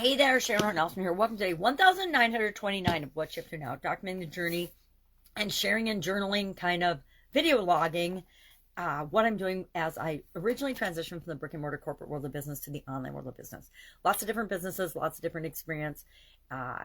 Hey there, Horne-Ellstrom here. Welcome to day 1929 of What Shift to Now, documenting the journey and sharing and journaling, kind of video logging, what I'm doing as I originally transitioned from the brick and mortar corporate world of business to the online world of business. Lots of different businesses, lots of different experience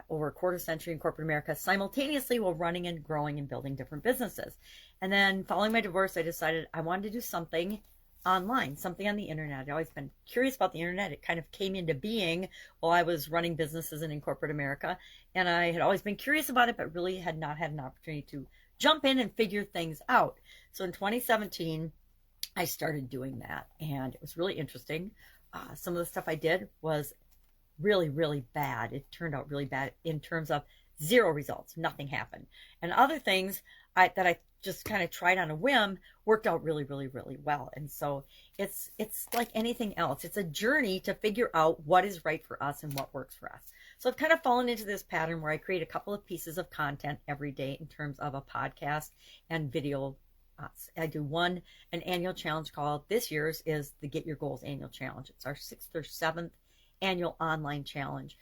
over a quarter century in corporate America, simultaneously while running and growing and building different businesses. And then following my divorce, I decided I wanted to do something online, something on the internet. I'd always been curious about the internet. It kind of came into being while I was running businesses in corporate America. And I had always been curious about it, but really had not had an opportunity to jump in and figure things out. So in 2017, I started doing that, and it was really interesting. Some of the stuff I did was really, really bad. It turned out really bad in terms of zero results. Nothing happened. And other things that I just kind of tried on a whim worked out really, really, really well. And so it's like anything else. It's a journey to figure out what is right for us and what works for us. So I've kind of fallen into this pattern where I create a couple of pieces of content every day in terms of a podcast and video. I do an annual challenge called, this year's is the Get Your Goals Annual Challenge. It's our 6th or 7th annual online challenge.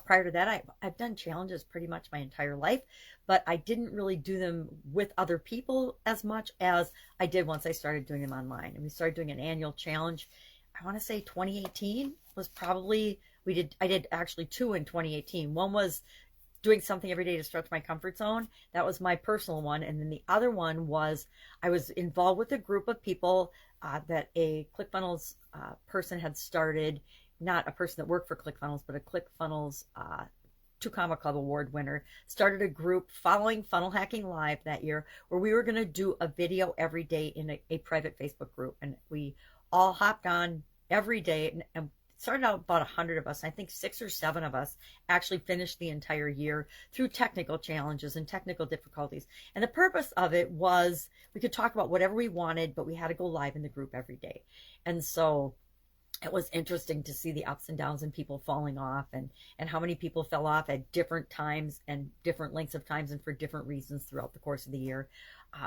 Prior to that, I've done challenges pretty much my entire life, but I didn't really do them with other people as much as I did once I started doing them online. And we started doing an annual challenge. I want to say 2018 was probably, I did actually 2 in 2018. One was doing something every day to stretch my comfort zone. That was my personal one. And then the other one was I was involved with a group of people that a ClickFunnels person had started. Not a person that worked for ClickFunnels, but a ClickFunnels 2 Comma Club award winner, started a group following Funnel Hacking Live that year, where we were going to do a video every day in a private Facebook group. And we all hopped on every day, and started out about 100 of us. I think 6 or 7 of us actually finished the entire year through technical challenges and technical difficulties. And the purpose of it was we could talk about whatever we wanted, but we had to go live in the group every day. And so it was interesting to see the ups and downs and people falling off, and how many people fell off at different times and different lengths of times and for different reasons throughout the course of the year.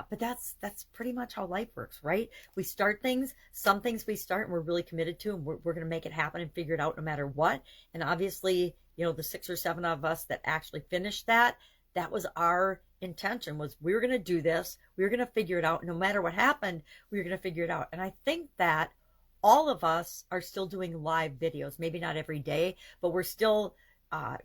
But that's pretty much how life works, right? We start things, some things we start and we're really committed to, and we're going to make it happen and figure it out no matter what. And obviously, the 6 or 7 of us that actually finished that was our intention, was we were going to do this. We were going to figure it out. No matter what happened, we were going to figure it out. And I think that all of us are still doing live videos, maybe not every day, but we're still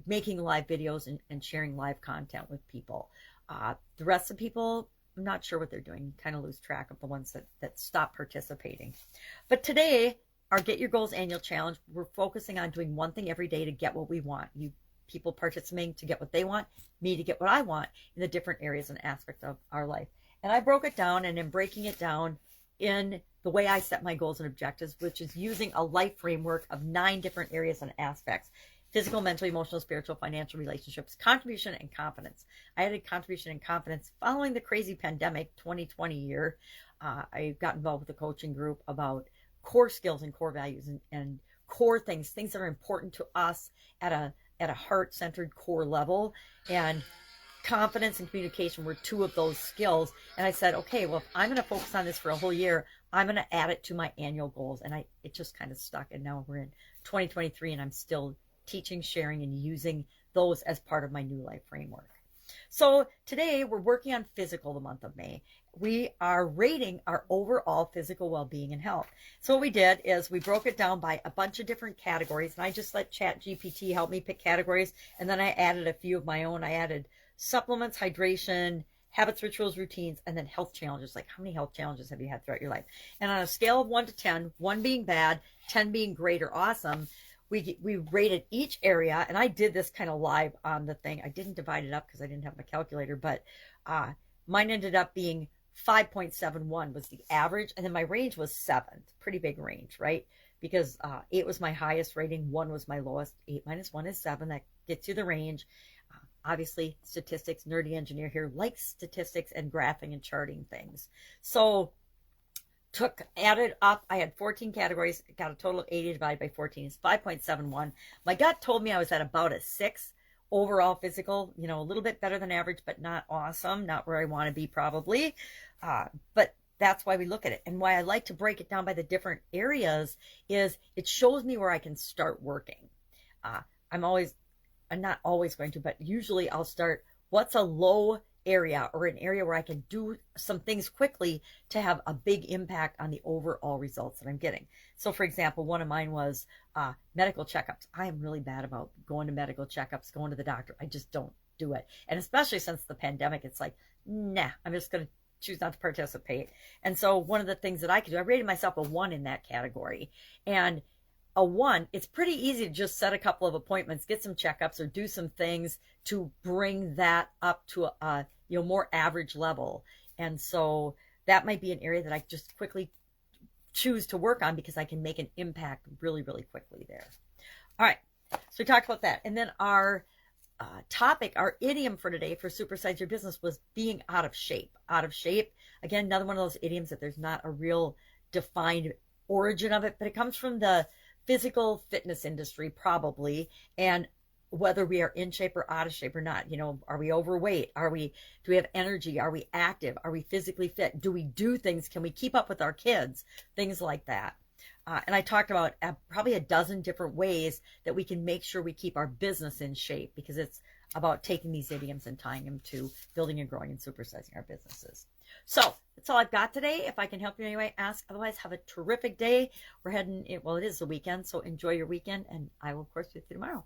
making live videos and sharing live content with people. The rest of the people, I'm not sure what they're doing. You kind of lose track of the ones that stop participating. But today, our Get Your Goals Annual Challenge, we're focusing on doing one thing every day to get what we want. You people participating to get what they want, me to get what I want in the different areas and aspects of our life. And I broke it down, and in breaking it down in the way I set my goals and objectives, which is using a life framework of 9 different areas and aspects: physical, mental, emotional, spiritual, financial, relationships, contribution, and confidence. I added contribution and confidence following the crazy pandemic 2020 year. I got involved with a coaching group about core skills and core values and core things that are important to us at a heart-centered core level. And confidence and communication were 2 of those skills. And I said, okay, well, if I'm going to focus on this for a whole year, I'm going to add it to my annual goals. And it just kind of stuck. And now we're in 2023, and I'm still teaching, sharing, and using those as part of my new life framework. So today we're working on physical, the month of May. We are rating our overall physical well-being and health. So what we did is we broke it down by a bunch of different categories, and I just let ChatGPT help me pick categories. And then I added a few of my own. I added supplements, hydration, habits, rituals, routines, and then health challenges. Like, how many health challenges have you had throughout your life? And on a scale of 1 to 10, 1 being bad, 10 being great or awesome, we rated each area. And I did this kind of live on the thing. I didn't divide it up because I didn't have my calculator, but mine ended up being 5.71 was the average. And then my range was 7. Pretty big range, right? Because 8 was my highest rating, 1 was my lowest. 8 minus 1 is 7. That gets you the range. Obviously, statistics, nerdy engineer here, likes statistics and graphing and charting things. So added up, I had 14 categories, got a total of 80 divided by 14 is 5.71. My gut told me I was at about a 6 overall physical, a little bit better than average, but not awesome, not where I want to be probably. But that's why we look at it. And why I like to break it down by the different areas is it shows me where I can start working. I'm not always going to, but usually I'll start, what's a low area or an area where I can do some things quickly to have a big impact on the overall results that I'm getting. So for example, one of mine was medical checkups. I am really bad about going to medical checkups, going to the doctor. I just don't do it. And especially since the pandemic, it's like, nah, I'm just going to choose not to participate. And so one of the things that I could do, I rated myself a 1 in that category. And a 1, it's pretty easy to just set a couple of appointments, get some checkups, or do some things to bring that up to a more average level. And so that might be an area that I just quickly choose to work on because I can make an impact really, really quickly there. All right, so we talked about that. And then our topic, our idiom for today for Supersize Your Business was being out of shape. Out of shape, again, another one of those idioms that there's not a real defined origin of it, but it comes from the physical fitness industry probably, and whether we are in shape or out of shape or not. Are we overweight? Do we have energy? Are we active? Are we physically fit? Do we do things? Can we keep up with our kids? Things like that. And I talked about probably a dozen different ways that we can make sure we keep our business in shape, because it's about taking these idioms and tying them to building and growing and supersizing our businesses. So that's all I've got today. If I can help you anyway, ask. Otherwise, have a terrific day. We're heading, well, it is the weekend, so enjoy your weekend, and I will, of course, see you tomorrow.